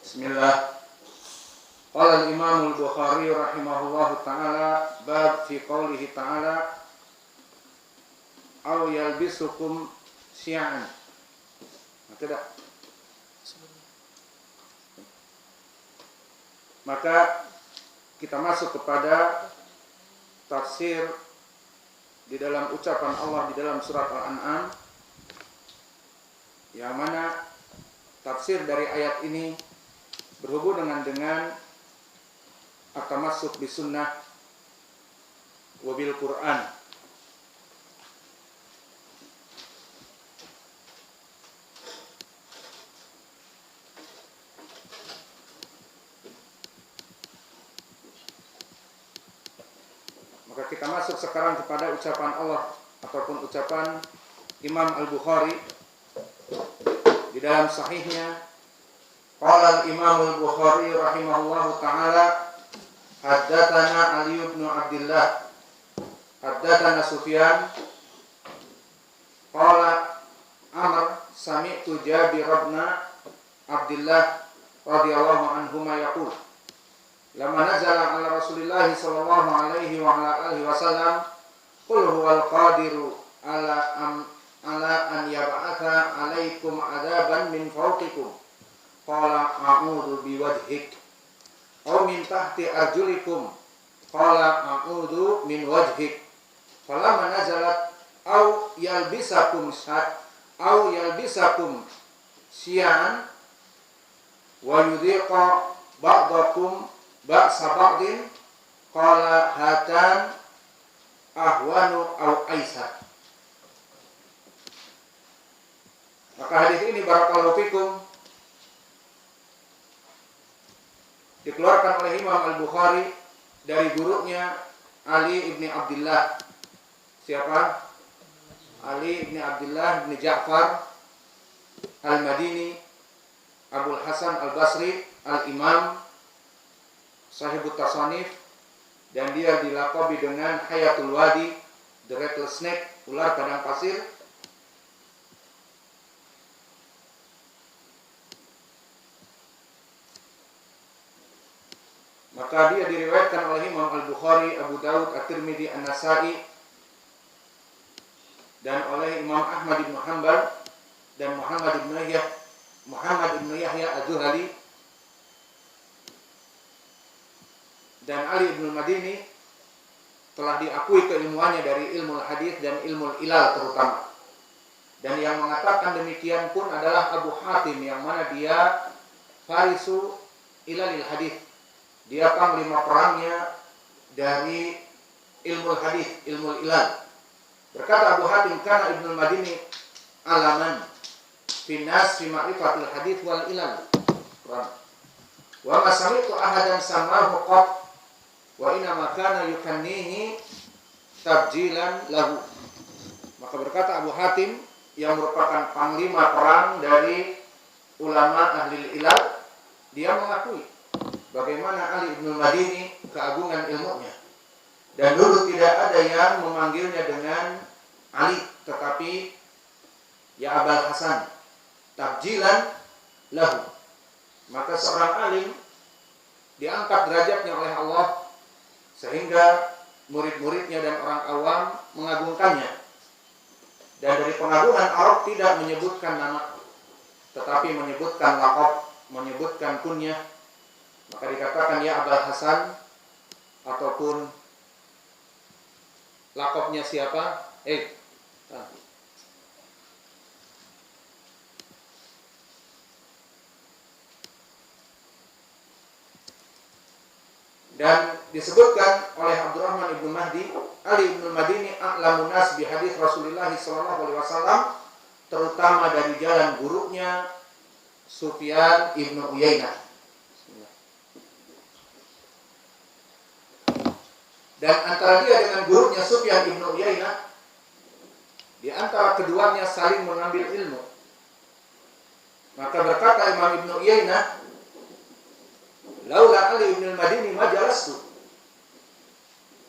Bismillah. Qala al-Imam al-Bukhari rahimahullahu ta'ala bab fi qawlihi ta'ala aw yalbisukum syi'an. Tidak. Maka kita masuk kepada tafsir di dalam ucapan Allah di dalam surat Al-An'am, yang mana tafsir dari ayat ini berhubungan dengan at-tamassuk bi sunnah wa bil Qur'an. Maka kita masuk sekarang kepada ucapan Allah ataupun ucapan Imam Al-Bukhari di dalam sahihnya. Qala al-Imam Al-Bukhari rahimahullahu ta'ala haddatsana Ali bin Abdullah haddatsana Sufyan qala Amr sami'tu Jabir bin Abdullah radhiyallahu anhuma yaqul lamma nazala ala Rasulillah sallallahu alaihi wa ala alihi wasallam qul huwal qadiru ala an yab'atha alaikum adaban min fawqikum qala a'udzu biwajhik aw min tahti arjulikum qala a'udzu min wajhik falamma nazalat aw yalbisakum syi'an wa yudhiqa ba'dakum ba'sa ba'din qala hatan ahwanu aw aisar. Maka hadis ini barakallahu fikum dikeluarkan oleh Imam Al-Bukhari dari gurunya Ali ibn Abdullah. Siapa? Ali ibn Abdullah ibn Ja'far Al-Madini Abul Hasan Al-Basri Al-Imam Sahibut Tasanif, dan dia dilaqabi dengan Hayatul Wadi, the rattlesnake, ular padang pasir. Maka dia diriwayatkan oleh Imam Al-Bukhari, Abu Daud, At-Tirmidzi, An-Nasa'i, dan oleh Imam Ahmad bin Hanbal dan Muhammad bin Yahya Az-Zuhali dan Ali bin Madini. Telah diakui keilmuannya dari ilmu hadis dan ilmu ilal terutama. Dan yang mengatakan demikian pun adalah Abu Hatim, yang mana dia farisu ilalil hadis. Dia panglima perangnya dari ilmu hadis, ilmu ilal. Berkata Abu Hatim, kana Ibnu Madini alaman finnas fi ma'rifatil hadis wal ilal. Wa ma sami'tu ahadan samahu qat wa inna ma kana yukannihi tabjilan lahu. Maka berkata Abu Hatim, yang merupakan panglima perang dari ulama ahli ilal, dia mengakui bagaimana Ali ibn Madini keagungan ilmunya. Dan dulu tidak ada yang memanggilnya dengan Ali, tetapi ya Abul Hasan, tabjilan lahu. Maka seorang alim diangkat derajatnya oleh Allah sehingga murid-muridnya dan orang awam mengagungkannya. Dan dari pengagungan Arab tidak menyebutkan nama, tetapi menyebutkan laqab, menyebutkan kunyah. Maka dikatakan ya Abul Hasan, ataupun laqabnya siapa? Dan disebutkan oleh Abdurrahman ibn Mahdi, Ali ibn Madini a'lamun nas bi hadis Rasulullah sallallahu alaihi wasallam, terutama dari jalan gurunya Sufyan ibn Uyainah. Dan antara dia dengan gurunya Sufyan ibn Uyainah, di antara keduanya saling mengambil ilmu. Maka berkata Imam Ibn Uyainah, laula Ali ibn Madini majalastu.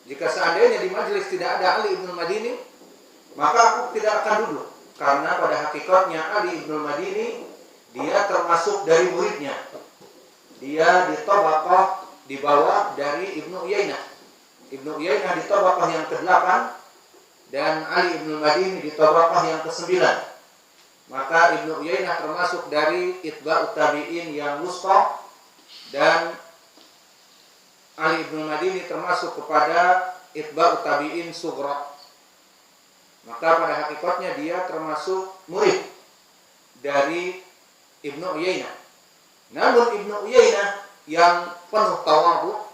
Jika seandainya di majelis tidak ada Ali ibn Madini, maka aku tidak akan duduk. Karena pada hakikatnya Ali ibn Madini dia termasuk dari muridnya. dia di tabaqah di bawah dari Ibnu Uyainah. Ibnu Uyainah di tabaqah yang ke-8 dan Ali Ibnu Madini di tabaqah yang ke-9. Maka Ibnu Uyainah termasuk dari itba'ut tabi'in yang wusta dan Ali Ibnu Madini termasuk kepada itba'ut tabi'in sughra. Maka pada hakikatnya dia termasuk murid dari Ibnu Uyainah. Namun Ibnu Uyainah yang penuh tawadhu,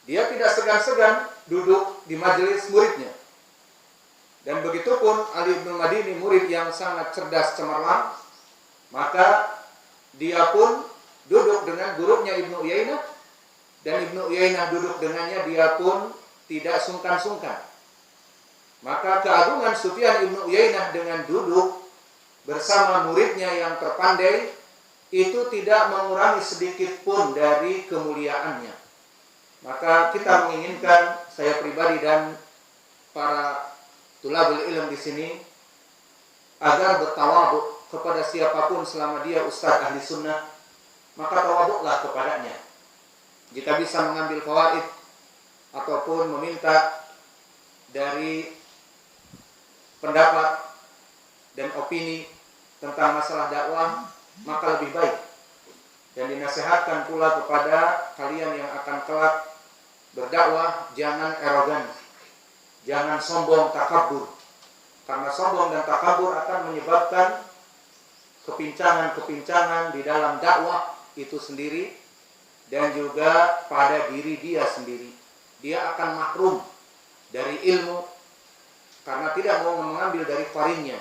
dia tidak segan-segan duduk di majelis muridnya. Dan begitupun Ali Ibnu Madini, murid yang sangat cerdas cemerlang, maka dia pun duduk dengan gurunya Ibnu Uyainah, dan Ibnu Uyainah duduk dengannya, dia pun tidak sungkan-sungkan. Maka keagungan Sufyan Ibnu Uyainah dengan duduk bersama muridnya yang terpandai itu tidak mengurangi sedikit pun dari kemuliaannya. Maka kita menginginkan, saya pribadi dan para tulabul ilm di sini, agar bertawadhu kepada siapapun selama dia ustaz ahli sunnah, maka tawadhulah kepadanya. Jika bisa mengambil fawaid ataupun meminta dari pendapat dan opini tentang masalah dakwah, maka lebih baik. Dan dinasihatkan pula kepada kalian yang akan kelak berdakwah, jangan arogan, jangan sombong, takabur. Karena sombong dan takabur akan menyebabkan kepincangan-kepincangan di dalam dakwah itu sendiri dan juga pada diri dia sendiri. Dia akan mahrum dari ilmu karena tidak mau mengambil dari farinnya,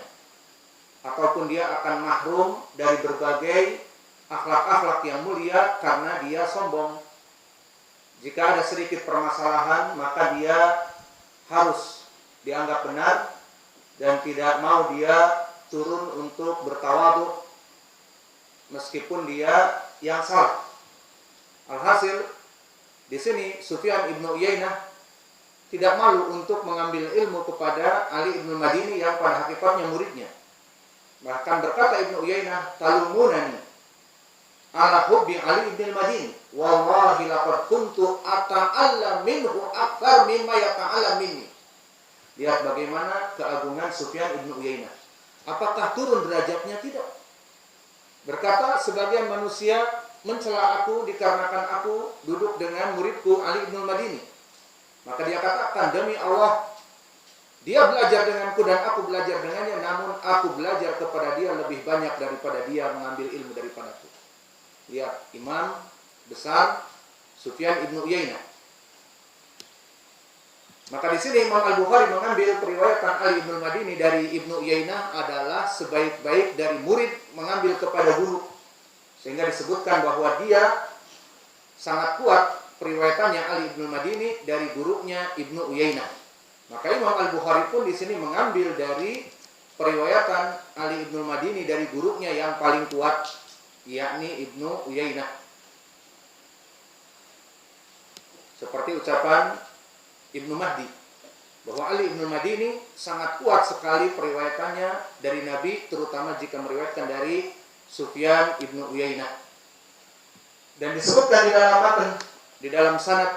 ataupun dia akan mahrum dari berbagai akhlak-akhlak yang mulia karena dia sombong. Jika ada sedikit permasalahan, maka dia harus dianggap benar dan tidak mau dia turun untuk bertawadhu meskipun dia yang salah. Alhasil di sini Sufyan Ibnu Uyainah tidak malu untuk mengambil ilmu kepada Ali Ibnu Madini yang pada hakikatnya muridnya. Bahkan berkata Ibnu Uyainah, talumunani ala hubbi Ali Ibnu Madini, wallahi laqad kuntu ata'allam minhu akthar mimma yata'allam minni. Lihat bagaimana keagungan Sufyan Ibnu Uyainah. Apakah turun derajatnya? Tidak. Berkata, sebagian manusia mencela aku dikarenakan aku duduk dengan muridku Ali Ibnu Madini. Maka dia katakan, demi Allah, dia belajar denganku dan aku belajar dengannya, namun aku belajar kepada dia lebih banyak daripada dia mengambil ilmu daripadaku. Lihat, imam besar Sufyan Ibnu Uyainah. Maka di sini Imam Al-Bukhari mengambil periwayatan Ali Ibnu Madini dari Ibnu Uyainah adalah sebaik-baik dari murid mengambil kepada guru. Sehingga disebutkan bahwa dia sangat kuat periwayatannya Ali Ibnu Madini dari gurunya Ibnu Uyainah. Maka Imam Al-Bukhari pun di sini mengambil dari periwayatan Ali Ibnu Madini dari gurunya yang paling kuat, yakni Ibnu Uyainah. Seperti ucapan Ibnu Mahdi bahwa Ali Ibnu Madini sangat kuat sekali periwayatannya dari Nabi, terutama jika meriwayatkan dari Sufyan Ibnu Uyainah. Dan disebutkan di dalam matan, di dalam sanad,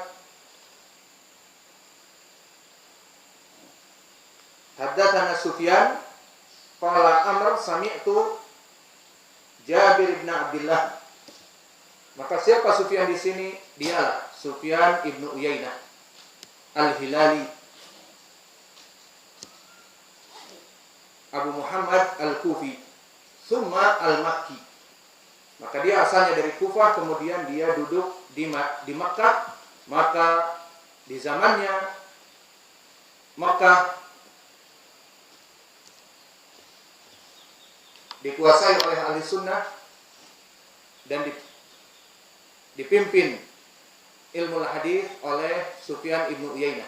haddatsana Sufyan qala Amr sami'tu Jabir bin Abdullah. Maka siapa Sufyan di sini? Dialah Sufyan Ibnu Uyainah Al-Hilali Abu Muhammad Al-Kufi summa Al-Makki. Maka dia asalnya dari Kufah, kemudian dia duduk di Makkah. Maka di zamannya Makkah dikuasai oleh ahli sunnah dan dipimpin ilmu hadis oleh Sufyan Ibnu Uyainah.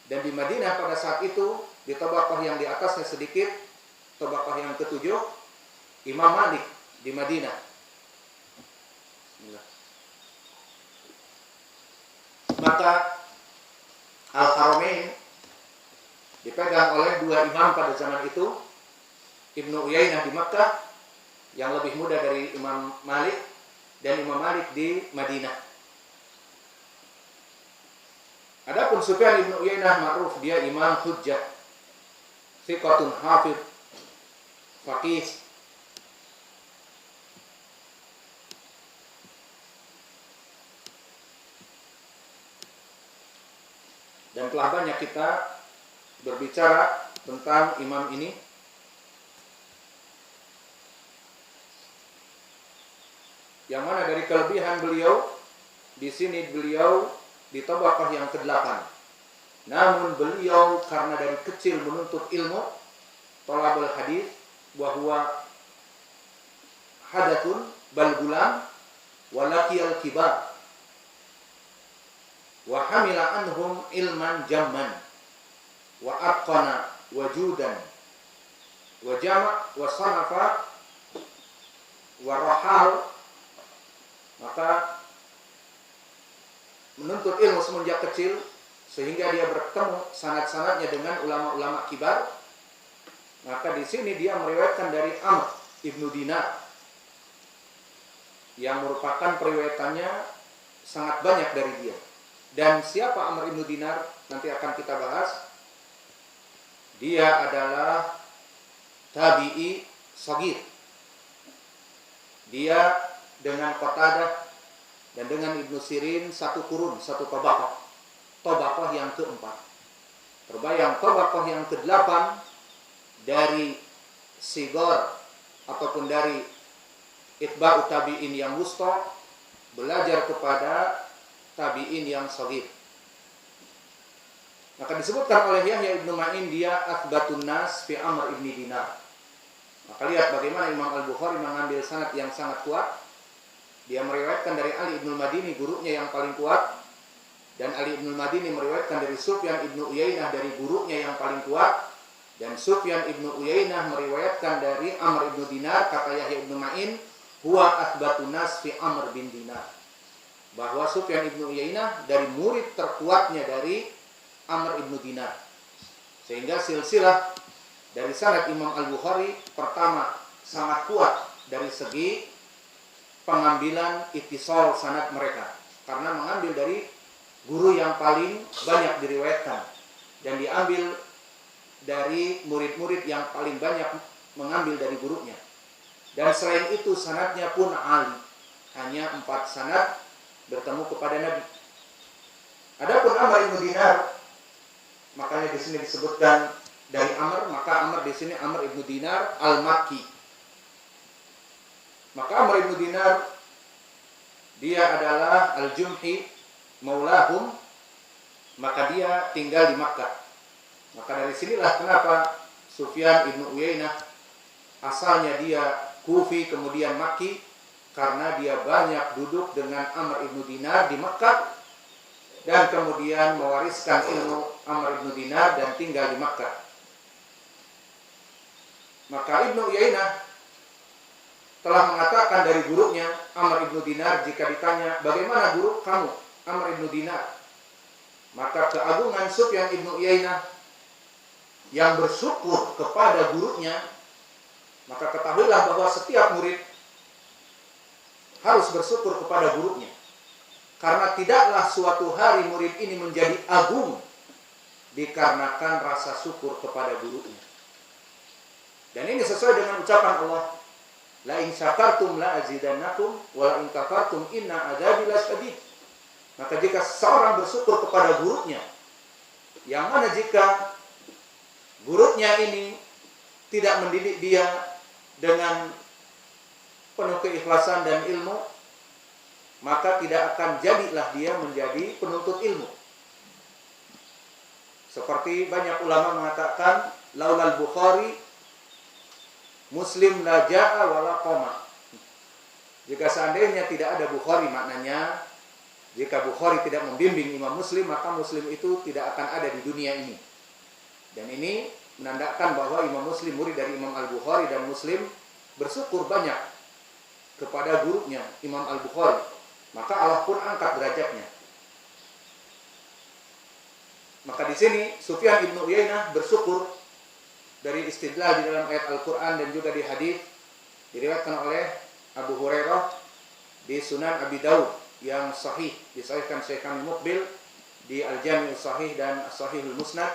Dan di Madinah pada saat itu, di tabaqah yang di atasnya sedikit, tabaqah yang ke-7, Imam Malik di Madinah. Maka Al-Haramain dipegang oleh dua imam pada zaman itu, Ibnu Uyainah di Makkah yang lebih muda dari Imam Malik, dan Imam Malik di Madinah. Adapun Sufyan ibn Uyainah ma'ruf dia imam hujjah, thiqatun hafidh, faqih. Dan telah banyak kita berbicara tentang imam ini. Yang mana dari kelebihan beliau, di sini beliau di tabaqah yang ke-8. Namun beliau karena dari kecil menuntut ilmu, talabul hadis, bahwa hadatsun bal gulam walaqiyal kibar wa hamila anhum ilman jamman wa aqana wajudan wa jama' wa sanafa wa rahal. Maka menuntut ilmu semenjak kecil sehingga dia bertemu sanad-sanadnya dengan ulama-ulama kibar. Maka di sini dia meriwayatkan dari Amr ibnu Dinar yang merupakan periwayatannya sangat banyak dari dia. Dan siapa Amr ibnu Dinar nanti akan kita bahas. Dia adalah tabi'i shagir. Dia dengan Qatadah dan dengan Ibnu Sirin satu kurun, satu tabaqah. Tabaqah yang keempat. Terbayang tabaqah yang ke-8 dari sigar ataupun dari itba'ut tabi'in yang wusta belajar kepada tabi'in yang shagir. Maka disebutkan oleh Yahya ibnu Ma'in dia athbatun nas fi Amr ibn Dinar. Maka lihat bagaimana Imam Al-Bukhari mengambil sanad yang sangat kuat. Dia meriwayatkan dari Ali ibn Madini, gurunya yang paling kuat. Dan Ali ibn Madini meriwayatkan dari Sufyan ibn Uyainah dari gurunya yang paling kuat. Dan Sufyan ibn Uyainah meriwayatkan dari Amr ibn Dinar, kata Yahya ibn Ma'in, huwa athbatun nas fi Amr bin Dinar. Bahwa Sufyan ibn Uyainah dari murid terkuatnya dari Amr ibn Dinar. Sehingga silsilah dari sanad Imam Al-Bukhari pertama sangat kuat dari segi pengambilan ittisal sanad mereka, karena mengambil dari guru yang paling banyak diriwayatkan dan diambil dari murid-murid yang paling banyak mengambil dari gurunya. Dan selain itu sanadnya pun ali, hanya 4 sanad bertemu kepada Nabi. Adapun Amr ibn Dinar, makanya di sini disebutkan dari Amr, maka Amr di sini Amr ibn Dinar al-Makki. Maka Amr ibn Dinar dia adalah al-Jumhi maulahum, maka dia tinggal di Makkah. Maka dari sinilah kenapa Sufyan ibn Uyainah asalnya dia Kufi kemudian Makki, karena dia banyak duduk dengan Amr ibn Dinar di Makkah dan kemudian mewariskan ilmu Amr ibn Dinar dan tinggal di Makkah. Maka Ibnu Uyainah telah mengatakan dari gurunya Amr ibn Dinar, jika ditanya bagaimana guru kamu Amr ibn Dinar, maka keagungan Sufyan ibn Uyainah yang bersyukur kepada gurunya, maka ketahuilah bahwa setiap murid harus bersyukur kepada gurunya, karena tidaklah suatu hari murid ini menjadi agung dikarenakan rasa syukur kepada gurunya. Dan ini sesuai dengan ucapan Allah, la in syakartum la azidannakum wa la in kafartum inna adzabi lasyadid. Maka jika seorang bersyukur kepada gurunya, yang mana jika gurunya ini tidak mendidik dia dengan penuh keikhlasan dan ilmu, maka tidak akan jadilah dia menjadi penuntut ilmu. Seperti banyak ulama mengatakan, laulal Bukhari Muslim la ja'a wala qoma. Jika seandainya tidak ada Bukhari, maknanya jika Bukhari tidak membimbing Imam Muslim, maka Muslim itu tidak akan ada di dunia ini. Dan ini menandakan bahwa Imam Muslim murid dari Imam Al-Bukhari, dan Muslim bersyukur banyak kepada gurunya Imam Al-Bukhari. Maka Allah pun angkat derajatnya. Maka di sini Sufyan ibn Uyainah bersyukur dari istidlal di dalam ayat Al-Quran dan juga di hadis diriwayatkan oleh Abu Hurairah di Sunan Abi Daud yang sahih, disahihkan Syekh Kamil Muqbil di Al-Jami' Sahih dan As-Sahihul Musnad.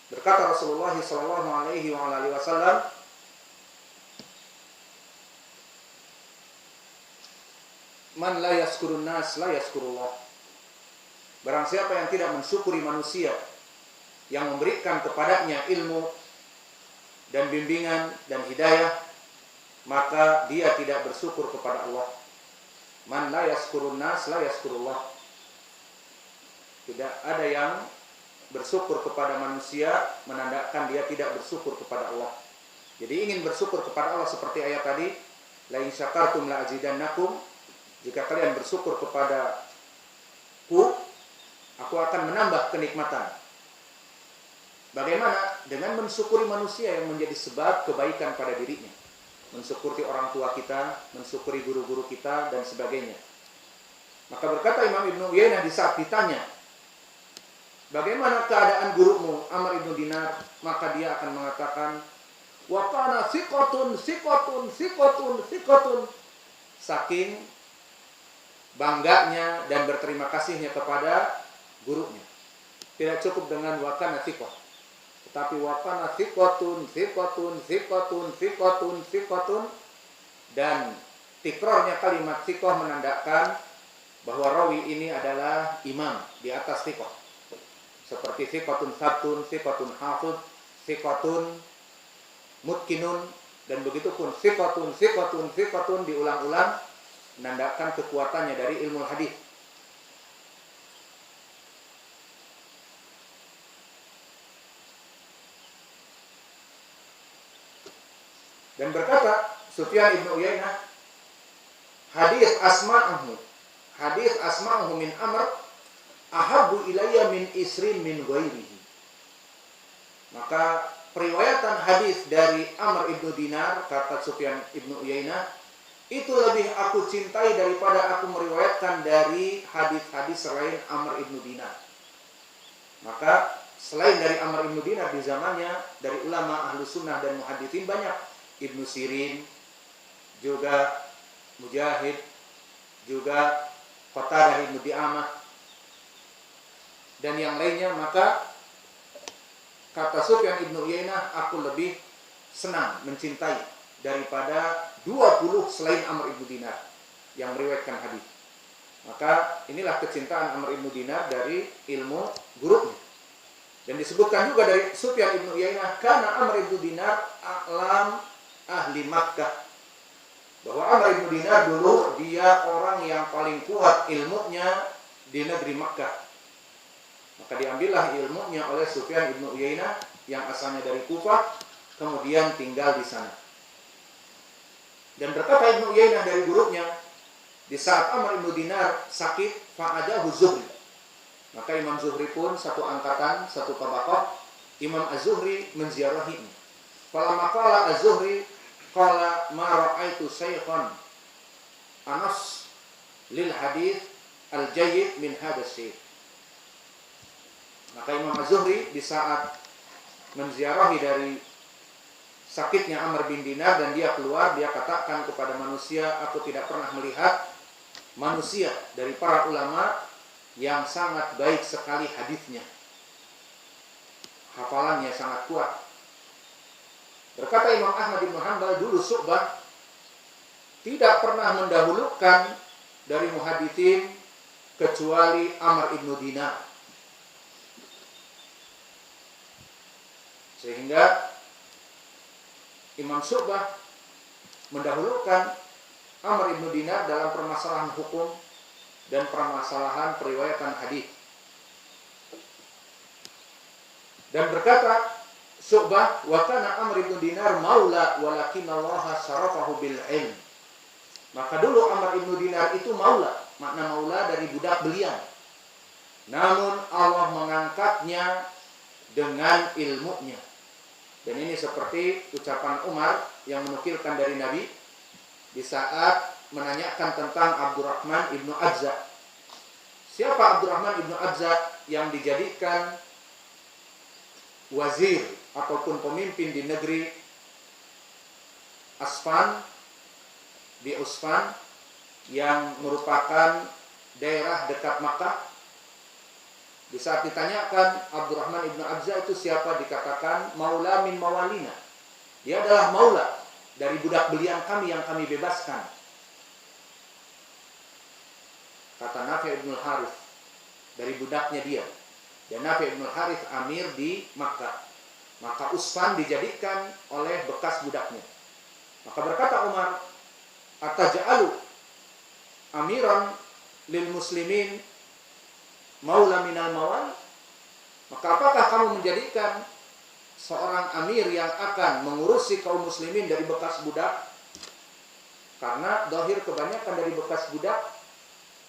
Berkata Rasulullah sallallahu alaihi wasallam, "Man la yaskurun nas la yaskurullah." Barang siapa yang tidak mensyukuri manusia yang memberikan kepadanya ilmu dan bimbingan dan hidayah, maka dia tidak bersyukur kepada Allah. Man la yaskurun nas la yaskurullah. Tidak ada yang bersyukur kepada manusia menandakan dia tidak bersyukur kepada Allah. Jadi ingin bersyukur kepada Allah seperti ayat tadi, la in syakartum la azidannakum. Jika kalian bersyukur kepadaku, aku akan menambah kenikmatan. Bagaimana? Dengan mensyukuri manusia yang menjadi sebab kebaikan pada dirinya. Mensyukuri orang tua kita, mensyukuri guru-guru kita, dan sebagainya. Maka berkata Imam Ibnu Uyainah di saat ditanya, bagaimana keadaan gurumu Amr ibn Dinar? Maka dia akan mengatakan, wa kana thiqatun. Saking bangganya dan berterima kasihnya kepada gurunya. Tidak cukup dengan wa kana thiqah, tetapi wa kana thiqatun. Dan tikrarnya kalimat thiqah menandakan bahwa rawi ini adalah imam di atas thiqah. Seperti thiqatun sabtun, thiqatun hafid, thiqatun mutkinun, dan begitu pun thiqatun diulang-ulang menandakan kekuatannya dari ilmu hadis. Dan berkata Sufyan ibn Uyainah, hadis asma'uhu min Amr ahabbu ilayya min isrin min ghairihi. Maka periwayatan hadis dari Amr ibn Dinar, kata Sufyan ibn Uyainah, itu lebih aku cintai daripada aku meriwayatkan dari hadis-hadis selain Amr ibn Dinar. Maka selain dari Amr ibn Dinar di zamannya, dari ulama ahlu sunnah dan muhadithin banyak. Ibnu Sirin, juga Mujahid, juga Qatadah ibn Di'amah, dan yang lainnya. Maka kata Sufyan ibn Uyainah, aku lebih senang, mencintai daripada 20 selain Amr ibn Dinar yang meriwayatkan hadis. Maka inilah kecintaan Amr ibn Dinar dari ilmu gurunya. Dan disebutkan juga dari Sufyan ibn Uyainah, karena Amr ibn Dinar a'lam ahli Makkah, bahwa Amr ibn Dinar dulu dia orang yang paling kuat ilmunya di negeri Makkah. Maka diambillah ilmunya oleh Sufyan ibn Uyainah yang asalnya dari Kufah, kemudian tinggal di sana. Dan berkata Ibnu Uyainah dari gurunya, di saat Amr ibn Dinar sakit, fa'adahu Zuhri. Maka Imam Zuhri pun satu angkatan, satu tabaqah, Imam Az-Zuhri menziarahinya. Falamma qala Az-Zuhri qala ma ra'aitu shaykhan anas lil hadis al-jayyid min hadha syekh. Maka Imam Az-Zuhri di saat menziarahi dari sakitnya Amr bin Dinar dan dia keluar, dia katakan kepada manusia, aku tidak pernah melihat manusia dari para ulama yang sangat baik sekali hadisnya, hafalannya sangat kuat. Berkata Imam Ahmad bin Hanbal, dulu Syu'bah tidak pernah mendahulukan dari muhaditsin kecuali Amr ibn Dinar. Sehingga Imam Syu'bah mendahulukan Amr ibn Dinar dalam permasalahan hukum dan permasalahan periwayatan hadis. Dan berkata Syu'bah, wa kana Amr ibn Dinar maula walakin Allah syarafahu bil ilm. Maka dulu Amr ibn Dinar itu maula, makna maula dari budak belian. Namun Allah mengangkatnya dengan ilmunya. Dan ini seperti ucapan Umar yang menukilkan dari Nabi di saat menanyakan tentang Abdurrahman ibnu Adza. Siapa Abdurrahman ibnu Adza yang dijadikan wazir ataupun pemimpin di negeri Asfan di Usfan yang merupakan daerah dekat Makkah. Di saat ditanyakan Abdurrahman ibnu Abza itu siapa, dikatakan maula min mawalina. Dia adalah maula dari budak belian kami yang kami bebaskan. Kata Nafi' ibn Harith, dari budaknya dia. Dan Nafi' ibn Harith amir di Makkah. Maka Usfan dijadikan oleh bekas budaknya. Maka berkata Umar, ataj'alu amiran lil muslimin maula minal mawal? Maka apakah kamu menjadikan seorang amir yang akan mengurusi kaum muslimin dari bekas budak? Karena dohir kebanyakan dari bekas budak,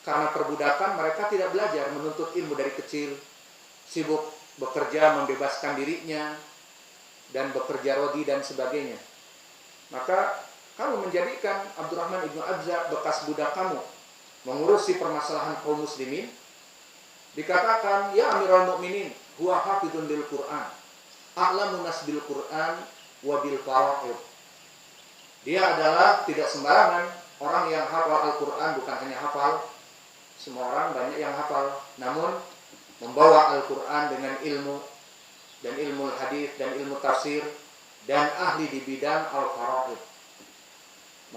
karena perbudakan mereka tidak belajar menuntut ilmu dari kecil, sibuk bekerja membebaskan dirinya dan bekerja rodi dan sebagainya. Maka kamu menjadikan Abdurrahman ibnu Abza bekas budak kamu mengurusi permasalahan kaum muslimin. Dikatakan, ya Amirul Mukminin, huwa hafidun bil Quran, a'lamu nas bil Quran wa bil fara'id. Dia adalah tidak sembarangan orang yang hafal Al-Quran, bukan hanya hafal. Semua orang banyak yang hafal, namun membawa Al-Quran dengan ilmu dan ilmu hadis dan ilmu tafsir dan ahli di bidang al-fara'id.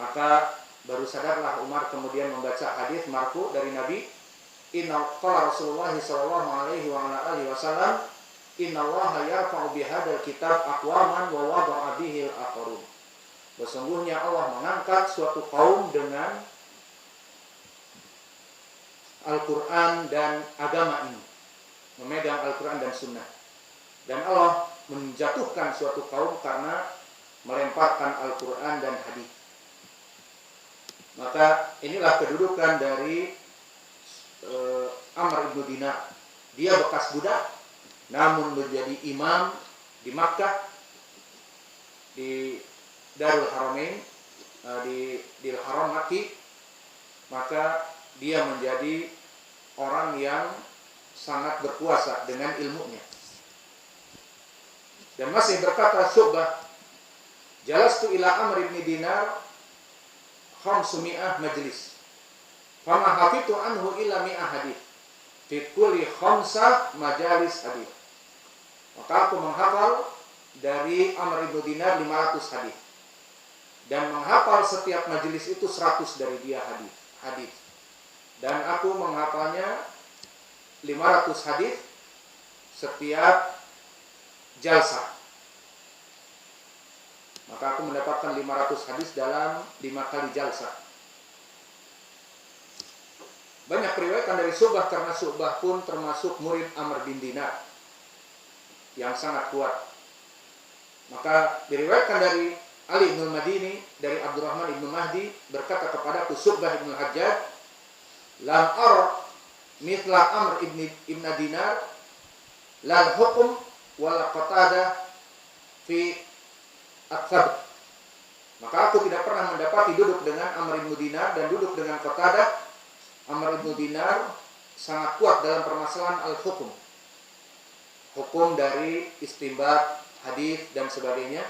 Maka baru sadarlah Umar kemudian membaca hadis marfu dari Nabi, inna qala Rasulullah sallallahu alaihi wa ala alihi wasallam, innallaha yarfa'u bihadzal kitab aqwaman wa wada'a bihi al-akharun. Sesungguhnya Allah mengangkat suatu kaum dengan Al-Quran dan agama ini, memegang Al-Quran dan Sunnah. Dan Allah menjatuhkan suatu kaum karena melemparkan Al-Quran dan hadis. Maka inilah kedudukan dari Amr ibnu Dinar. Dia bekas budak, namun menjadi imam di Makkah, di Darul Haramain, di Haram Makki. Maka dia menjadi orang yang sangat berkuasa dengan ilmunya. Dan masih berkata Syu'bah, jalastu ila Amr ibn Dinar 500 majlis, fama hafidtu anhu illa 100 hadis, fi kulli 5 majalis hadis. Maka aku menghafal dari Amr ibn Dinar 500 hadis, dan menghafal setiap majelis itu 100 dari dia hadis. Dan aku menghafalnya 500 hadis setiap jalsah. Maka aku mendapatkan 500 hadis dalam 5 kali jalsah. Banyak periwayatan dari Syu'bah, karena Syu'bah pun termasuk murid Amr bin Dinar yang sangat kuat. Maka diriwayatkan dari Ali bin Madini, dari Abdurrahman ibn Mahdi, berkata kepadaku Syu'bah ibn Hajjaj, lam ara mithla Amr ibn Dinar lal hukum wal qatada fi akthab. Maka aku tidak pernah mendapati duduk dengan Amr ibn Dinar dan duduk dengan Qatadah. Amr ibn Dinar sangat kuat dalam permasalahan al-hukum, hukum dari istinbat, hadis dan sebagainya,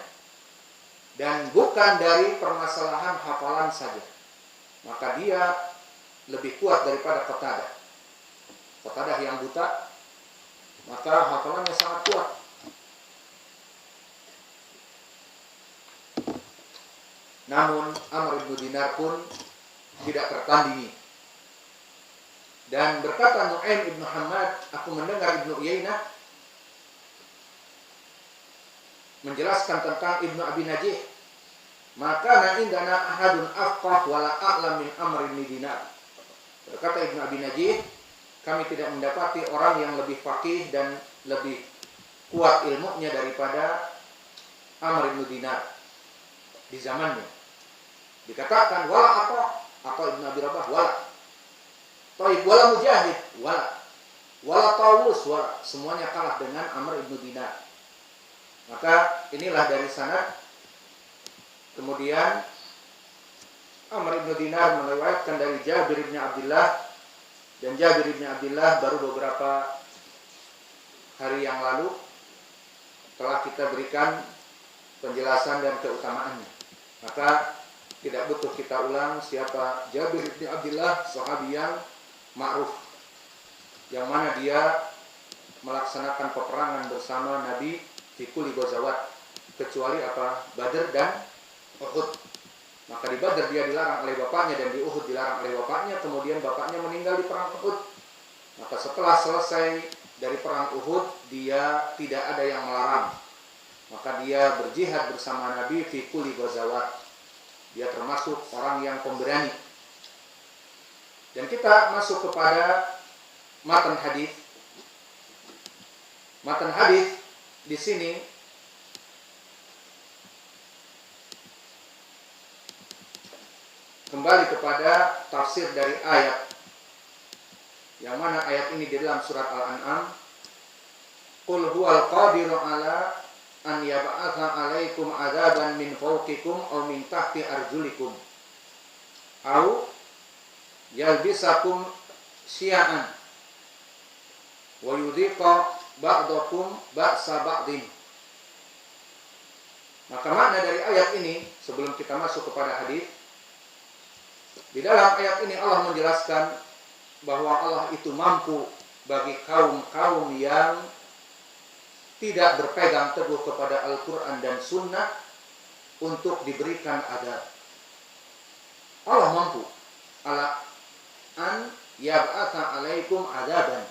dan bukan dari permasalahan hafalan saja. Maka dia lebih kuat daripada Qatadah. Qatadah yang buta, maka hafalannya sangat kuat. Namun Amr ibn Dinar pun tidak tertandingi. Dan berkata Nu'aim ibn Hamad, aku mendengar Ibnu Uyainah menjelaskan tentang Ibnu Abi Najih, maka indana ahadun afqah wala a'lam min Amr ibn Dinar. Berkata Ibnu Abi Najih, kami tidak mendapati orang yang lebih faqih dan lebih kuat ilmunya daripada Amr ibn Dinar di zamannya. Dikatakan wala apa Ibnu Abi Rabah, wala Taib, wala Mujahid, wala Tawus, wala, semuanya kalah dengan Amr ibn Dinar. Maka inilah dari sanad. Kemudian Amr ibn Dinar meriwayatkan dari Jabir bin Abdullah, dan Jabir bin Abdullah baru beberapa hari yang lalu telah kita berikan penjelasan dan keutamaannya. Maka Tidak butuh kita ulang siapa Jabir bin Abdullah, sahabi yang ma'ruf, yang mana dia melaksanakan peperangan bersama Nabi fi kulli ghazawat, kecuali apa? Badr dan Uhud. Maka di Badr dia dilarang oleh bapaknya dan di Uhud dilarang oleh bapaknya, kemudian bapaknya meninggal di perang Uhud. Maka setelah selesai dari perang Uhud, dia tidak ada yang melarang. Maka dia berjihad bersama Nabi fi kulli ghazawat. Dia termasuk orang yang pemberani. Dan kita masuk kepada matan hadis. Matan hadis di sini kembali kepada tafsir dari ayat, yang mana ayat ini di dalam surat Al-An'am, qul huwal qadiru ala an yab'atha 'alaikum 'adzaban min fawqikum aw min tahti arjulikum aw yalbisakum syi'an wa yudhiqa ba'dakum ba'sa ba'din. Maka makna dari ayat ini, sebelum kita masuk kepada hadis, di dalam ayat ini Allah menjelaskan bahwa Allah itu mampu bagi kaum-kaum yang tidak berpegang teguh kepada Al-Quran dan Sunnah untuk diberikan adab. Allah mampu ala an yab'atha 'alaikum adaban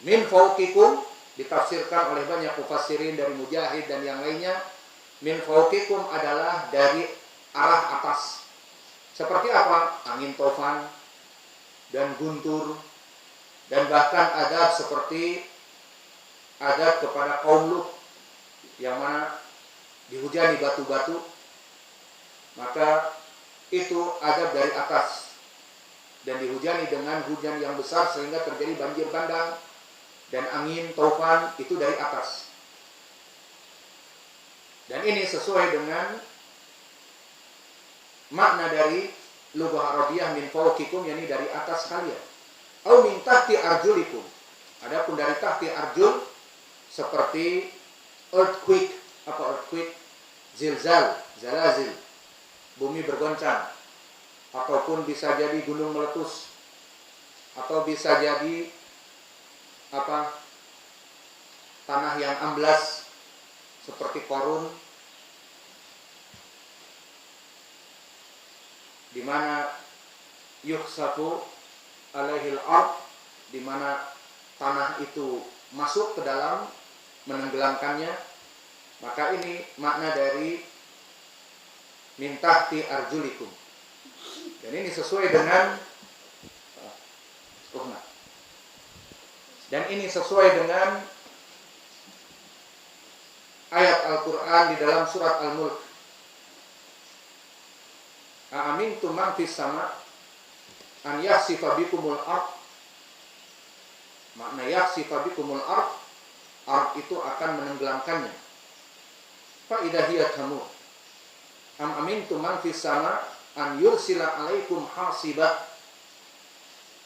min fawqikum, ditafsirkan oleh banyak mufassirin dari Mujahid dan yang lainnya. Min fawqikum adalah dari arah atas. Seperti apa? Angin tofan dan guntur, dan bahkan adab seperti adab kepada kaum Lut yang mana dihujani batu-batu, maka itu adab dari atas dan dihujani dengan hujan yang besar sehingga terjadi banjir bandang, dan angin taufan itu dari atas. Dan ini sesuai dengan makna dari lughah Arabiyah min fawqikum, yakni dari atas kalian. Au min tahti arjulikum. Adapun dari tahti arjul seperti earthquake, apa earthquake? Zilzal, zalazil, bumi bergoncang, ataupun bisa jadi gunung meletus, atau bisa jadi apa? Tanah yang amblas seperti Qarun, di mana yukhsafu alaihil ard, di mana tanah itu masuk ke dalam menenggelamkannya. Maka ini makna dari min tahti arjulikum. Dan ini sesuai dengan ayat Al-Quran di dalam surat Al-Mulk. Aamintum man fis sama an yakhsifa bikumul ard. Makna yakhsifa bikumul ard, ard itu akan menenggelamkannya. Fa idza hiya tamur. Am amintum man fis sama an yursila alaikum hasiba.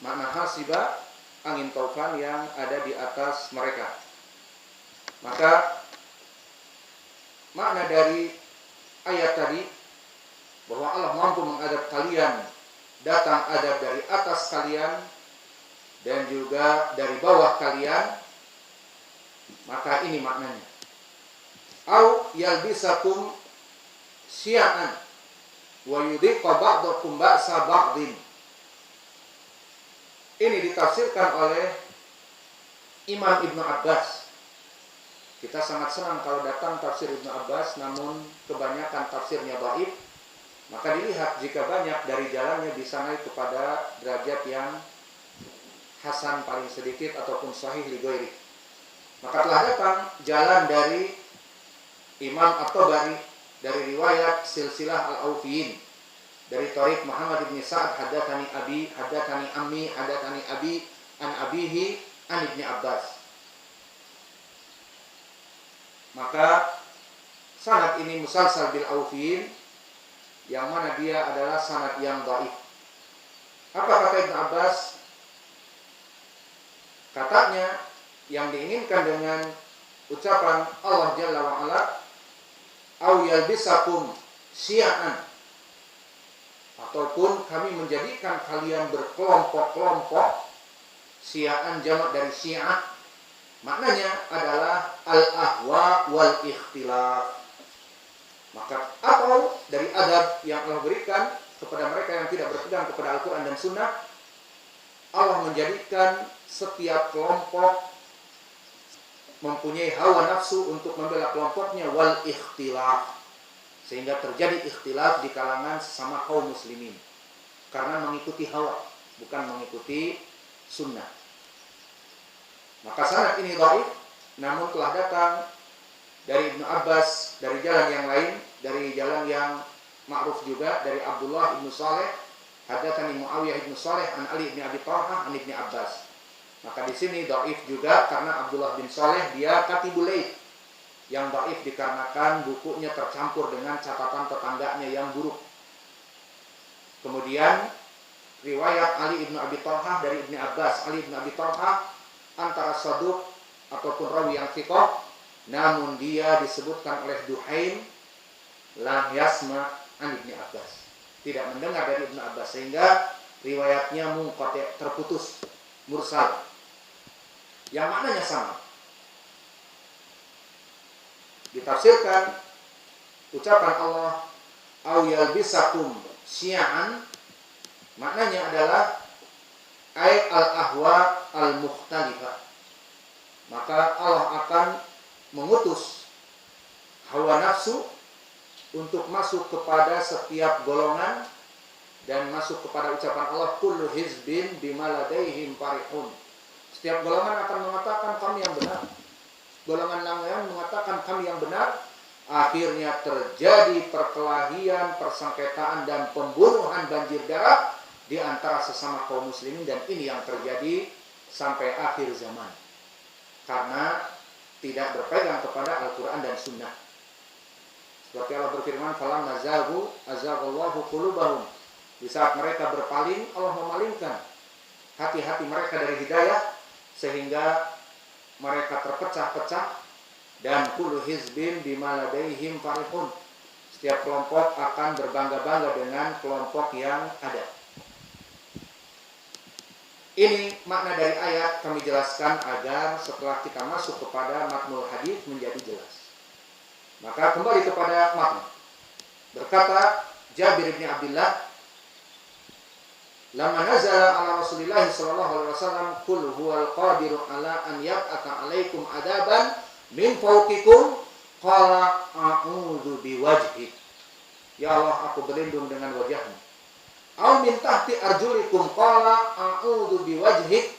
Makna hasiba, angin taufan yang ada di atas mereka. Maka makna dari ayat tadi bahwa Allah mampu mengadab kalian, datang adab dari atas kalian dan juga dari bawah kalian, maka ini maknanya. Au yalbisakum syi'an wa yudhiqa ba'dakum ba'sa ba'din. Ini ditafsirkan oleh Imam Ibnu Abbas. Kita sangat senang kalau datang tafsir Ibnu Abbas, namun kebanyakan tafsirnya dhaif. Maka dilihat jika banyak dari jalannya bisa naik kepada derajat yang hasan paling sedikit ataupun sahih li ghairi. Maka telah datang jalan dari Imam At-Tabari dari riwayat silsilah Al-Aufiyin dari Thariq Muhammad bin Sa'ad haddatsani abi haddatsani ammi haddatsani abi an abihi an Ibnu Abbas. Maka sanad ini musalsal bil Aufiyin, yang mana dia adalah sanad yang dhaif. Apa kata Ibnu Abbas? Katanya yang diinginkan dengan ucapan Allah Jalla wa Ala au yalbisakum syi'an, ataupun kami menjadikan kalian berkelompok-kelompok. Syi'an jamak dari syiah, maknanya adalah al-ahwa wal ikhtilaf. Maka atau dari adab yang Allah berikan kepada mereka yang tidak berpegang kepada Al-Quran dan Sunnah, Allah menjadikan setiap kelompok mempunyai hawa nafsu untuk membela kelompoknya, wal ikhtilaf, sehingga terjadi ikhtilaf di kalangan sesama kaum muslimin karena mengikuti hawa, bukan mengikuti sunnah. Maka sanad ini dhaif, namun telah datang dari Ibnu Abbas dari jalan yang lain, dari jalan yang ma'ruf juga dari Abdullah ibnu Saleh, hadatsani Muawiyah ibnu Saleh an Ali ibn Abi Thalhah an Ibnu Abbas. Maka di sini dhaif juga karena Abdullah bin Saleh dia katibul laif, yang dhaif dikarenakan bukunya tercampur dengan catatan tetangganya yang buruk. Kemudian riwayat Ali ibn Abi Thalhah dari Ibnu Abbas, Ali ibn Abi Thalhah antara saduq ataupun rawi yang thiqah, namun dia disebutkan oleh Duhaim lam yasma an Ibnu Abbas, tidak mendengar dari Ibnu Abbas, sehingga riwayatnya munqati', terputus, mursal, yang maknanya sama. Ditafsirkan ucapan Allah au yalbisakum syi'an, maknanya adalah ay al-ahwa al-mukhtalifah, maka Allah akan mengutus hawa nafsu untuk masuk kepada setiap golongan dan masuk kepada ucapan Allah kullu hizbin bima ladaihim farihun. Setiap golongan akan mengatakan kami yang benar, golongan lain mengatakan kami yang benar. Akhirnya terjadi perkelahian, persengketaan dan pembunuhan banjir darah di antara sesama kaum muslimin, dan ini yang terjadi sampai akhir zaman karena tidak berpegang kepada Al-Quran dan Sunnah. Seperti Allah berfirman, falam nazagu azaghallahu qulubahum. Di saat mereka berpaling, Allah memalingkan hati-hati mereka dari hidayah, sehingga mereka terpecah-pecah. Dan kullu hizbin bima ladaihim farihun, setiap kelompok akan berbangga-bangga dengan kelompok yang ada. Ini makna dari ayat kami jelaskan agar setelah kita masuk kepada matnul hadis menjadi jelas. Maka kembali kepada matn. Berkata Jabir bin Abdullah, "Lamma nazala ala Rasulillah sallallahu alaihi wasallam qul huwal qadiru ala an yab'atha 'alaikum adaban min fawqikum qala a'udzu biwajhik." Ya Allah, aku berlindung dengan wajahmu. Au min tahti arjulikum qala a'udzu biwajhik,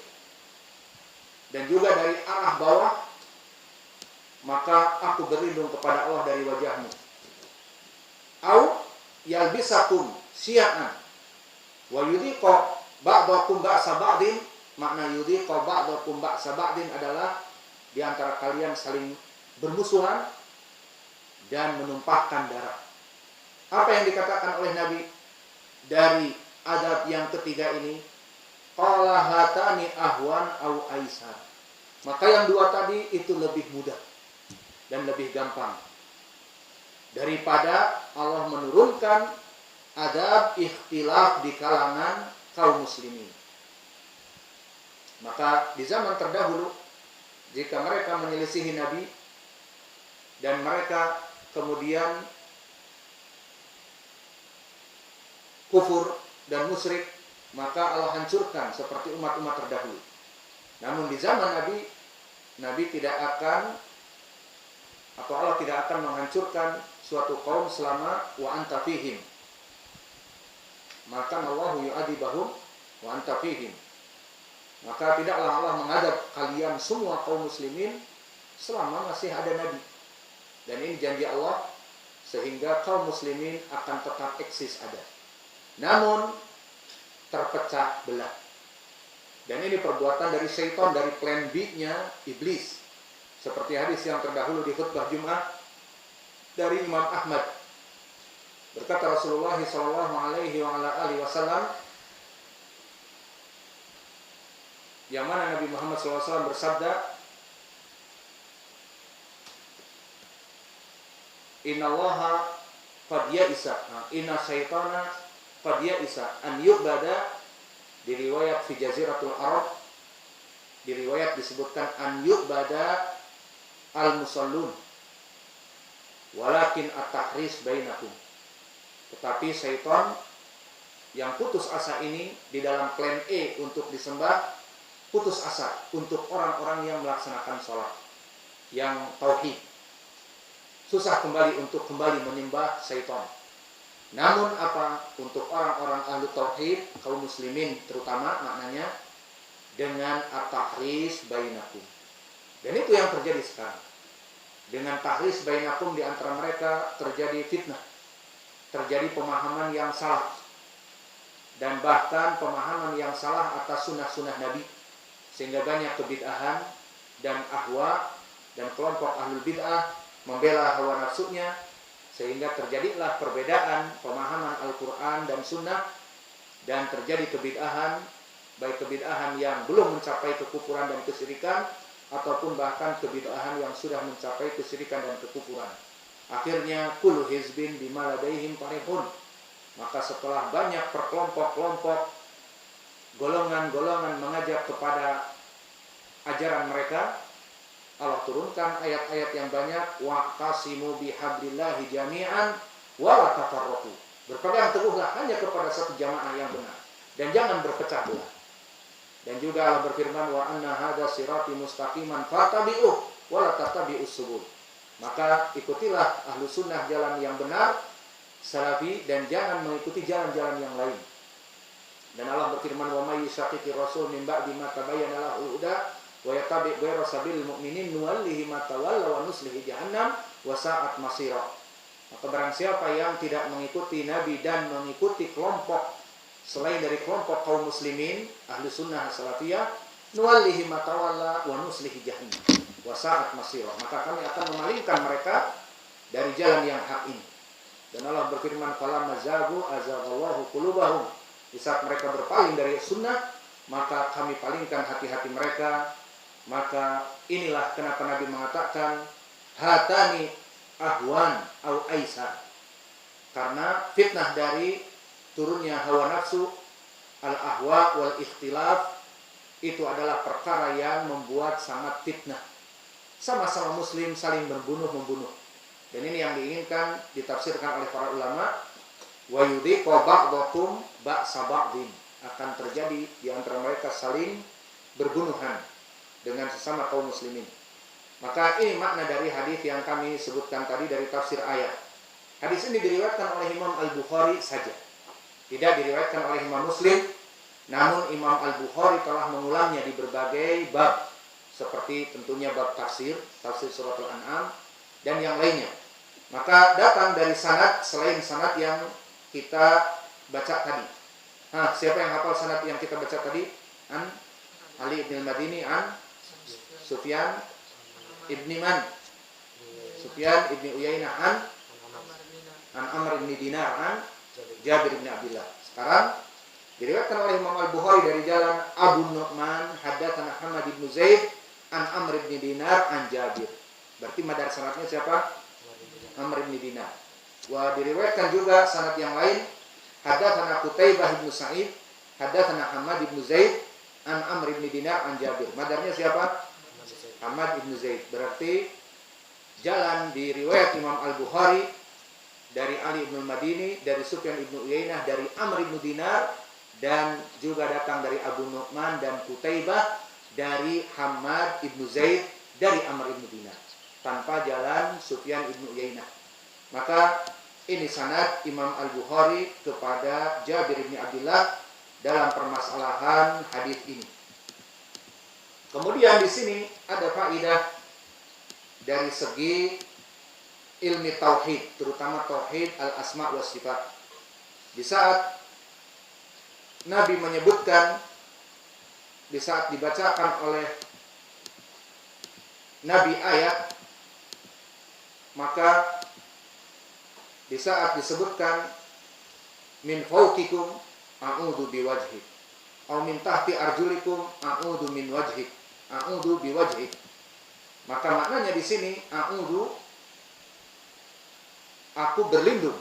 dan juga dari arah bawah, maka aku berlindung kepada Allah dari wajahmu. Au yalbisakum syi'an wa yudhiqa ba'dakum ba'sa ba'din, makna yudhiqa ba'dakum ba'sa ba'din adalah di antara kalian saling bermusuhan dan menumpahkan darah. Apa yang dikatakan oleh Nabi dari adab yang ketiga ini? Qala hatani ahwan au aisar. Maka yang dua tadi itu lebih mudah dan lebih gampang daripada Allah menurunkan adab ikhtilaf di kalangan kaum muslimin. Maka di zaman terdahulu, jika mereka menyelisihi Nabi dan mereka kemudian kufur dan musyrik, maka Allah hancurkan seperti umat-umat terdahulu. Namun di zaman Nabi tidak akan, atau Allah tidak akan menghancurkan suatu kaum selama wa anta fihim. Maka Allahu yu'adzibahum wa anta fihim. Maka tidaklah Allah mengadab kalian semua kaum muslimin selama masih ada Nabi. Dan ini janji Allah, sehingga kaum muslimin akan tetap eksis ada. Namun terpecah belah. Dan ini perbuatan dari syaitan, dari plan B-nya iblis. Seperti hadis yang terdahulu di khutbah Jumat dari Imam Ahmad. Berkata Rasulullah sallallahu alaihi wasallam, yang mana Nabi Muhammad SAW bersabda, Innallaha qad ya'isa, inna syaitana fadia isa an yu'bada, di riwayat fi jaziratul Arab, di riwayat disebutkan an yu'bada al-musallun walakin at-tahris bainakum. Tetapi syaitan yang putus asa ini di dalam plan E untuk disembah, putus asa untuk orang-orang yang melaksanakan sholat, yang tauhid, susah kembali untuk kembali menyembah syaitan. Namun apa, untuk orang-orang ahlu tauhid, kaum muslimin terutama, maknanya dengan at-tahris bainakum. Dan itu yang terjadi sekarang. Dengan tahris bainakum, di antara mereka terjadi fitnah, terjadi pemahaman yang salah, dan bahkan pemahaman yang salah atas sunnah-sunnah Nabi, sehingga banyak kebid'ahan dan ahwa, dan kelompok ahlul bid'ah membela hawa nafsunya, sehingga terjadilah perbedaan pemahaman Al-Quran dan Sunnah, dan terjadi kebid'ahan, baik kebid'ahan yang belum mencapai kekufuran dan kesyirikan, ataupun bahkan kebid'ahan yang sudah mencapai kesyirikan dan kekufuran. Akhirnya kullu hizbin bima ladaihim farihun. Maka setelah banyak perkelompok-kelompok, golongan-golongan mengajak kepada ajaran mereka, Allah turunkan ayat-ayat yang banyak, wa'tasimu bihablillahi jami'an wa la tafarraqu. Berpegang teguhlah hanya kepada satu jamaah yang benar dan jangan berpecah belah. Dan juga Allah berfirman, wa anna hadza sirati mustaqiman fattabi'uh wa la tattabi'us subul. Maka ikutilah ahlu sunnah jalan yang benar, salafi, dan jangan mengikuti jalan-jalan yang lain. Dan Allah berfirman, wa may yushaqiqir rasul min ba'di ma tabayyana lahu huda wa yattabi' ghayra sabilil mu'minin nuwallihi ma tawalla wa nuslihi jahannam wa sa'at masira. Maka barang siapa yang tidak mengikuti Nabi dan mengikuti kelompok selain dari kelompok kaum muslimin ahlu sunnah salafiyah, nuwallihi ma tawalla wa nuslihi jahannam wa sa'at masira. Maka kami akan memalingkan mereka dari jalan yang hak ini. Dan Allah berfirman, falamma zagu azaghallahu qulubahum. Di saat mereka berpaling dari sunnah, maka kami palingkan hati-hati mereka. Maka inilah kenapa Nabi mengatakan hatani ahwan au aisar. Karena fitnah dari turunnya hawa nafsu, al-ahwa wal ikhtilaf, itu adalah perkara yang membuat sangat fitnah. Sama-sama muslim saling membunuh. Dan ini yang diinginkan, ditafsirkan oleh para ulama, wa yudhiqu ba'dakum ba'sa ba'din. Akan terjadi di antara mereka saling berbunuhan dengan sesama kaum muslimin. Maka ini makna dari hadis yang kami sebutkan tadi dari tafsir ayat. Hadis ini diriwayatkan oleh Imam Al-Bukhari saja, tidak diriwayatkan oleh Imam Muslim. Namun Imam Al-Bukhari telah mengulangnya di berbagai bab, seperti tentunya bab tafsir surat Al-An'am dan yang lainnya. Maka datang dari sanad selain sanad yang kita baca tadi. Siapa yang hafal sanad yang kita baca tadi? An Ali bin Madini an Sufyan ibni Man, Sufyan ibni Uyainah an Amr ibni Dinar an Jabir ibni Abdullah. Sekarang diriwayatkan oleh Imam Al-Bukhari dari jalan Abu Nu'man haddatsana Hamad ibn Zaid an Amr ibni Dinar an Jabir. Berarti madar sanadnya siapa? Amr ibn Dinar. Wa diriwayatkan juga sanad yang lain, haddatsana Qutaibah ibn Sa'id haddatsana Hamad ibn Zaid an Amr ibn Dinar an Jabir. Madarnya siapa? Hamad ibn Zaid. Berarti jalan di riwayat Imam Al-Bukhari dari Ali ibn Madini, dari Sufyan ibn Uyainah, dari Amr ibn Dinar, dan juga datang dari Abu Nu'man dan Qutaibah dari Hamad ibn Zaid dari Amr ibn Dinar, tanpa jalan Sufyan ibn Uyainah. Maka ini sanad Imam Al-Bukhari kepada Jabir ibn Abdullah dalam permasalahan hadis ini. Kemudian di sini ada faedah dari segi ilmi tauhid, terutama tauhid al-asma wa sifat. Di saat Nabi menyebutkan, di saat dibacakan oleh Nabi ayat, maka di saat disebutkan min fawqikum a'udhu biwajhik, atau min tahti arjulikum a'udhu min wajhik, a'udhu biwajhik. Maka maknanya di sini a'udhu, aku berlindung,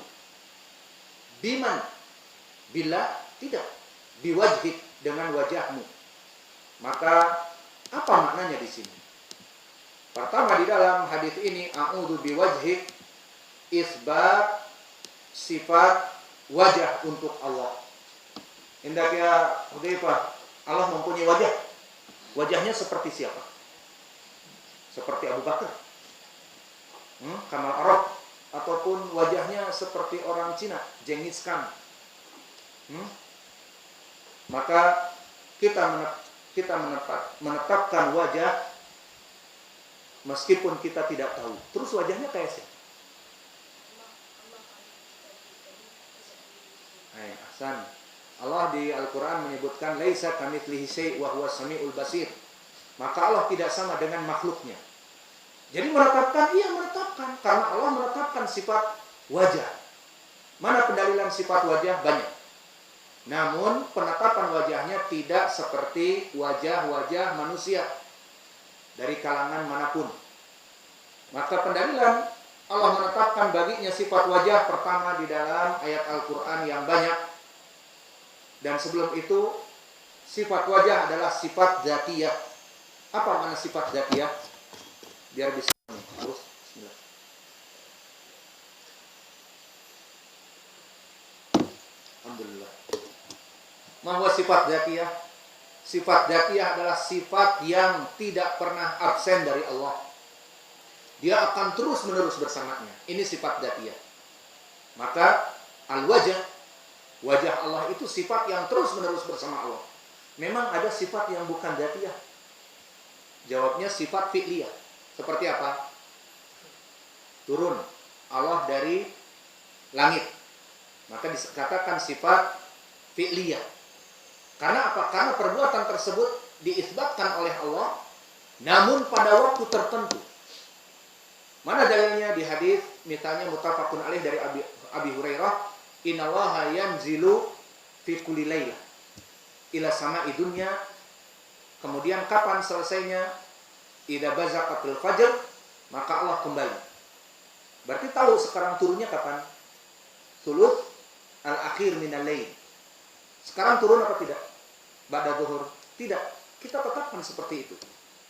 biman, Billah, tidak. Biwajhik, dengan wajahmu. Maka apa maknanya di sini? Pertama, di dalam hadis ini a'udzu biwajhik, isbat sifat wajah untuk Allah. Hendak ya Hudzaifah, Allah mempunyai wajah. Wajahnya seperti siapa? Seperti Abu Bakar, Kamal Arab, ataupun wajahnya seperti orang Cina, Genghis Khan. Maka kita menetapkan wajah meskipun kita tidak tahu. Terus wajahnya kayak siapa? Ahsan. Allah di Al-Quran menyebutkan laisa kamitslihi syai' wa huwas samiul basir. Maka Allah tidak sama dengan makhluknya. Jadi menetapkan, iya menetapkan, karena Allah menetapkan sifat wajah. Mana pendalilan sifat wajah? Banyak. Namun penetapan wajahnya tidak seperti wajah-wajah manusia dari kalangan manapun. Maka pendalilan Allah menetapkan baginya sifat wajah pertama di dalam ayat Al-Quran yang banyak. Dan sebelum itu, sifat wajah adalah sifat dzatiyah. Apa makna sifat dzatiyah? Biar bisa terus. Bismillah. Alhamdulillah. Mahwa sifat dzatiyah? Sifat dzatiyah adalah sifat yang tidak pernah absen dari Allah. Dia akan terus-menerus bersamanya. Ini sifat dzatiyah. Maka al-wajh, wajah Allah itu sifat yang terus-menerus bersama Allah. Memang ada sifat yang bukan dzatiyah. Jawabnya sifat fi'liyah. Seperti apa? Turun Allah dari langit. Maka dikatakan sifat fi'liyah. Karena apa? Karena perbuatan tersebut diisbatkan oleh Allah, namun pada waktu tertentu. Mana dalilnya? Di hadis misalnya muttafaqun alaih dari Abi Hurairah, innallaha yanzilu fi kulli lailah ila sama'i dunya. Kemudian kapan selesainya? Idza bazaqatil fajr, maka Allah kembali. Berarti tahu sekarang turunnya kapan? Thuluth al-akhir minal lail. Sekarang turun apa tidak? Ba'da zuhur? Tidak. Kita tetapkan seperti itu.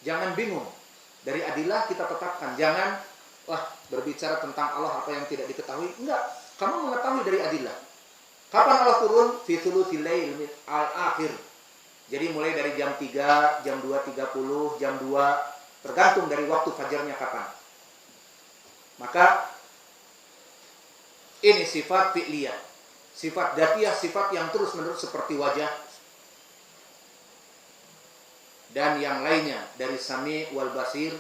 Jangan bingung. Dari adillah kita tetapkan. Jangan berbicara tentang Allah apa yang tidak diketahui. Enggak. Kamu mengetahui dari adillah. Kapan Allah turun? Fi thuluthil lail al-akhir. Jadi mulai dari jam 3, jam 2.30, jam 2, tergantung dari waktu fajarnya kapan. Maka ini sifat fi'liyah. Sifat dzatiyah, sifat yang terus-menerus seperti wajah. Dan yang lainnya dari Sami wal Basir.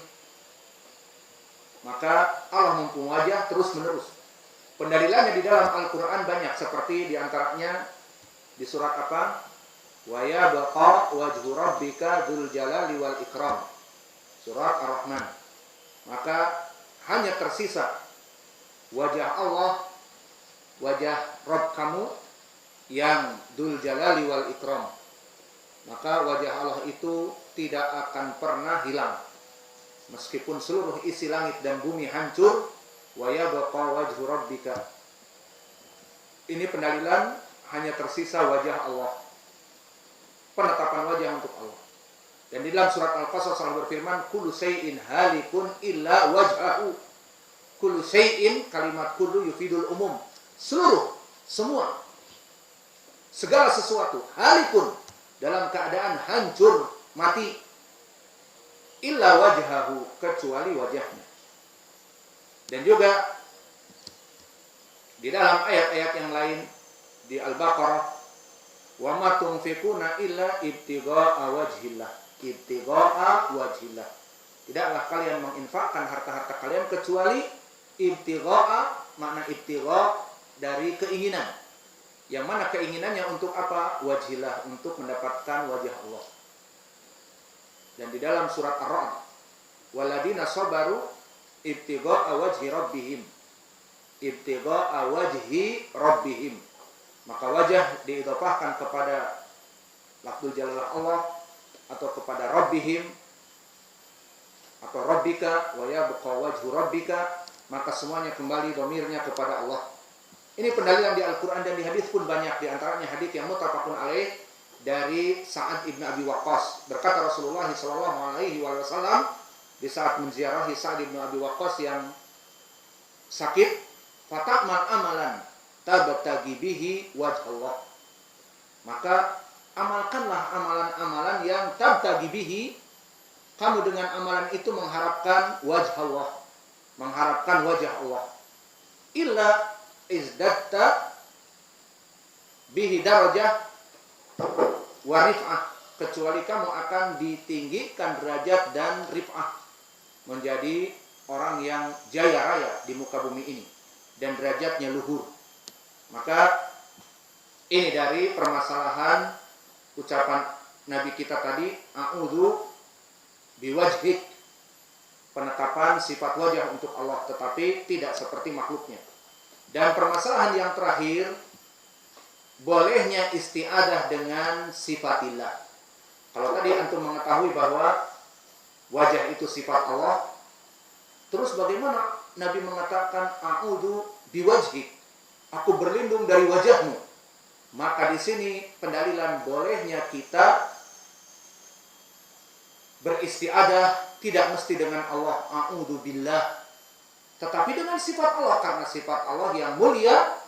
Maka Allah mempunyai wajah terus-menerus. Pendalilannya di dalam Al-Quran banyak. Seperti diantaranya di surat apa? Wa yabqa wajhu rabbika dzul jalali wal ikram. Surat Ar-Rahman. Maka hanya tersisa wajah Allah, wajah Rabb kamu yang dzul jalali wal ikram. Maka wajah Allah itu tidak akan pernah hilang. Meskipun seluruh isi langit dan bumi hancur, wa yabqa wajhu rabbika. Ini pendalilan hanya tersisa wajah Allah. Penetapan wajah untuk Allah. Dan di dalam surat Al-Qasas Allah berfirman, kullu syai'in halikun illa wajhahu. Kullu syai'in, kalimat kullu yufidul umum. Seluruh, semua, segala sesuatu, halikun, dalam keadaan hancur, mati, illa wajhahu, kecuali wajahnya. Dan juga di dalam ayat-ayat yang lain di Al-Baqarah, wa ma tunfiquna illa ibtigha'a wajhillah. Ibtigha'a wajhillah. Tidaklah kalian menginfakkan harta-harta kalian kecuali ibtigha'a, makna ibtigha' dari keinginan. Yang mana keinginannya untuk apa? Wajhillah, untuk mendapatkan wajah Allah. Dan di dalam surat Ar-Ra'd, waladina sabaru ibtigha'a wajhi rabbihim. Ibtigha'a wajhi rabbihim. Maka wajah diidhafahkan kepada lafzul jalalah Allah atau kepada rabbihim atau rabbika, wa yabqa wajhu rabbika, maka semuanya kembali dhamirnya kepada Allah. Ini pendalilan di Al-Quran dan di hadis pun banyak, di antaranya hadis yang muttafaqun alaih dari Sa'ad ibn Abi Waqqas. Berkata Rasulullah SAW di saat menziarahi Sa'ad ibn Abi Waqqas yang sakit, "Fata'mal amalan tabtaghi bihi wajh Allah." Maka amalkanlah amalan-amalan yang tabtaghi bihi, kamu dengan amalan itu mengharapkan wajh Allah, mengharapkan wajah Allah. Illa izdatta bihi darajah wa rif'ah, kecuali kamu akan ditinggikan derajat dan rif'ah, menjadi orang yang jaya raya di muka bumi ini dan derajatnya luhur. Maka ini dari permasalahan ucapan Nabi kita tadi, a'udzu biwajhik, penetapan sifat wajah untuk Allah, tetapi tidak seperti makhluknya. Dan permasalahan yang terakhir, bolehnya isti'adah dengan sifatillah. Kalau tadi antum mengetahui bahwa wajah itu sifat Allah, terus bagaimana Nabi mengatakan a'udzu biwajhik, aku berlindung dari wajahmu? Maka di sini pendalilan bolehnya kita beristiadah tidak mesti dengan Allah a'udzu billah, tetapi dengan sifat Allah, karena sifat Allah yang mulia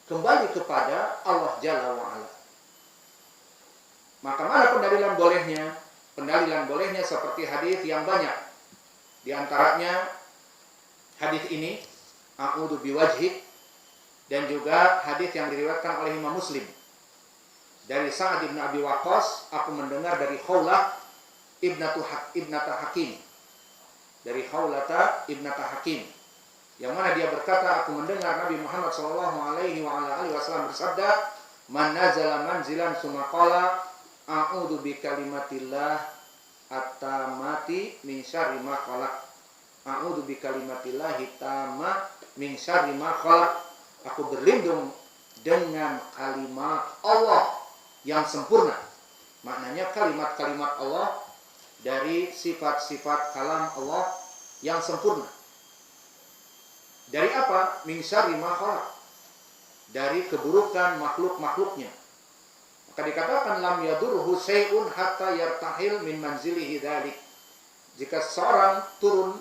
kembali kepada Allah Jalla wa'ala. Maka mana pendalilan bolehnya? Pendalilan bolehnya seperti hadis yang banyak. Di antaranya hadis ini a'udzu biwajhik, dan juga hadis yang diriwayatkan oleh Imam Muslim dari Sa'ad bin Abi Waqqas, aku mendengar dari Khawlah ibnata Hakim, dari Khawlata ibnata Hakim, yang mana dia berkata, aku mendengar Nabi Muhammad SAW bersabda, man nazala manzilan summa qala a'udzu bi kalimatillah at-tammati min syarri ma khalaq, a'udzu bi kalimatillah tamma min syarri ma khalaq, aku berlindung dengan kalimat Allah yang sempurna. Maknanya kalimat-kalimat Allah dari sifat-sifat kalam Allah yang sempurna. Dari apa? Min syarri ma khalaq, dari keburukan makhluk-makhluknya. Maka dikatakan lam yadurhu syai'un hatta yartahil min manzilihi dzalik. Jika seorang turun,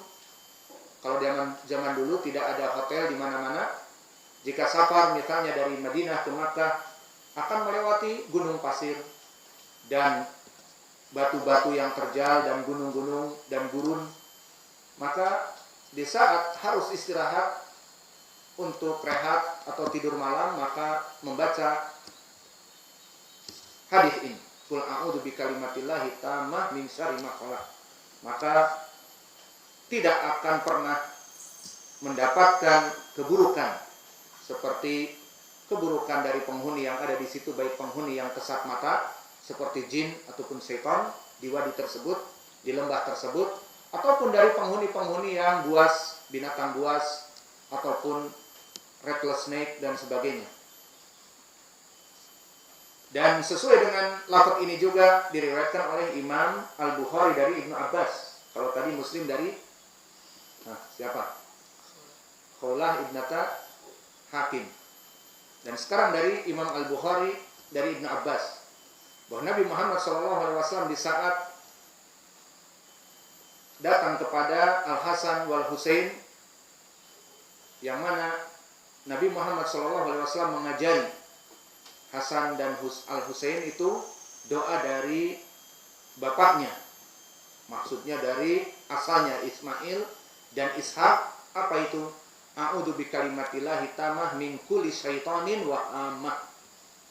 kalau zaman dulu tidak ada hotel di mana-mana, jika safar misalnya dari Madinah ke Makkah, akan melewati gunung pasir dan batu-batu yang terjal dan gunung-gunung dan gurun, maka di saat harus istirahat untuk rehat atau tidur malam, maka membaca hadis ini, qul a'udzu bikalimatillahi tammah min syarri ma khalaq, maka tidak akan pernah mendapatkan keburukan seperti keburukan dari penghuni yang ada di situ, baik penghuni yang kesat mata seperti jin ataupun setan di wadi tersebut, di lembah tersebut, ataupun dari penghuni-penghuni yang buas, binatang buas, ataupun rattlesnake snake dan sebagainya. Dan sesuai dengan lafaz ini juga diriwayatkan oleh Imam Al-Bukhari dari Ibnu Abbas. Kalau tadi Muslim dari siapa? Khawlah ibnata Hakim. Dan sekarang dari Imam Al-Bukhari dari Ibnu Abbas, bahwa Nabi Muhammad SAW di saat datang kepada Al-Hasan wal Husain, yang mana Nabi Muhammad SAW mengajari Hasan dan Al-Husain itu doa dari bapaknya, maksudnya dari asalnya Ismail dan Ishak. Apa itu? A'udzu bikalimatillahi tammah min kulli syaitanin wa amah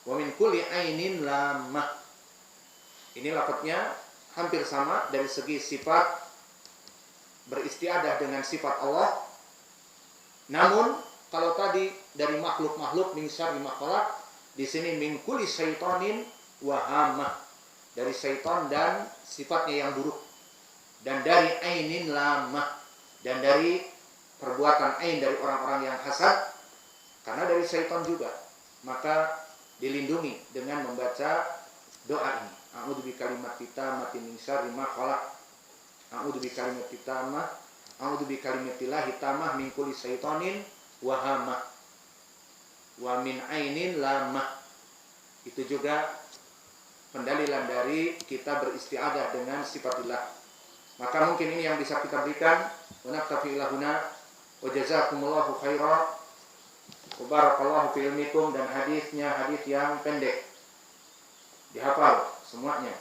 wa min kulli ainin lamah. Ini lafadznya hampir sama dari segi sifat beristiadah dengan sifat Allah. Namun kalau tadi dari makhluk-makhluk min syarri ma khalaq, di sini min kulli syaitanin wa hamah, dari syaitan dan sifatnya yang buruk, dan dari ainin lamah, dan dari perbuatan ain dari orang-orang yang hasad, karena dari syaitan juga. Maka dilindungi dengan membaca doa ini, a'udzu bikalimatit tammati min syarri ma khalaq, a'udzu bikalimatit tammah, a'udzu bikalimatillahi tammah min kulli syaitanin wa hamah. wa min ainin lamah. Itu juga pendalilan dari kita beristi'adzah dengan sifatillah. Maka mungkin ini yang bisa kita berikan. Wa naktafi ila huna wa jazakumullahu khairan wa barakallahu fi ilmikum. Dan hadisnya hadis yang pendek, dihafal semuanya.